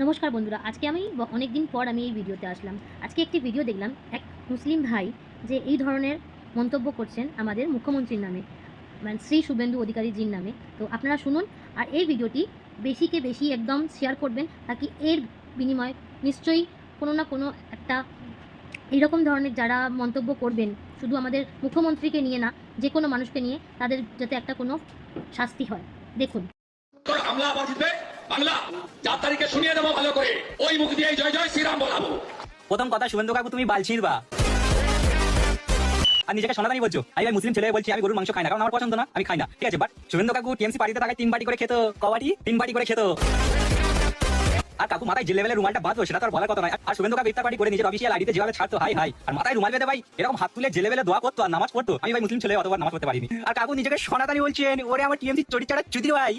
নমস্কার বন্ধুরা, আজকে আমি অনেক দিন পর আমি এই ভিডিওতে আসলাম। আজকে একটি ভিডিও দেখলাম, এক মুসলিম ভাই যে এই ধরনের মন্তব্য করছেন আমাদের মুখ্যমন্ত্রীর নামে, মানে শ্রী শুভেন্দু অধিকারীজির নামে। তো আপনারা শুনুন, আর এই ভিডিওটি বেশিকে বেশি একদম শেয়ার করবেন, তাকি এর বিনিময়ে নিশ্চয়ই কোনো না কোনো একটা এইরকম ধরনের যারা মন্তব্য করবেন, শুধু আমাদের মুখ্যমন্ত্রীকে নিয়ে না, যে কোনো মানুষকে নিয়ে, তাদের যাতে একটা কোনো শাস্তি হয়। দেখুন। হামলা আবার জিতবে বাংলা, 4 তারিখে শুনিয়ে দেবো ভালো করে, ওই মুখ দিয়ে জয় জয় শ্রীরাম বলাবো। প্রথম কথা, শুভেন্দু কাকু তুমি বালছির বা আর নিজেকে সনাতনী বলছো। আমি ভাই মুসলিম ছেলে বলছি আমি গরুর মাংস খাই না, কারণ আমার পছন্দ না, আমি খাই না, ঠিক আছে। বাট শুভেন্দু কাকু টিএমসি পার্টিতে থাকায় 3 বাটি করে খেতো, কবাডি 3 বাটি করে খেতো। আর কাকু মাথায় যে লেভেলের রুমালটা বাঁধবো সেটা তো আর বলার কথা নয়। আর শুভেন্দু কাকু ইফতার পার্টি করে নিজের অফিসিয়াল আইডিতে যেভাবে ছাড়তো, হাই হাই, আর মাথায় রুমাল বেঁধে ভাই এরকম হাত তুলে যে লেভেলে দোয়া করতো আর নামাজ পড়তো, আমি ভাই মুসলিম ছেলে অতবার নামাজ পড়তে পারিনি। আর কাকু নিজেকে সনাতনী বলছেন, ওরে আমার টিএমসি চটি চাড়া চুদির ভাই।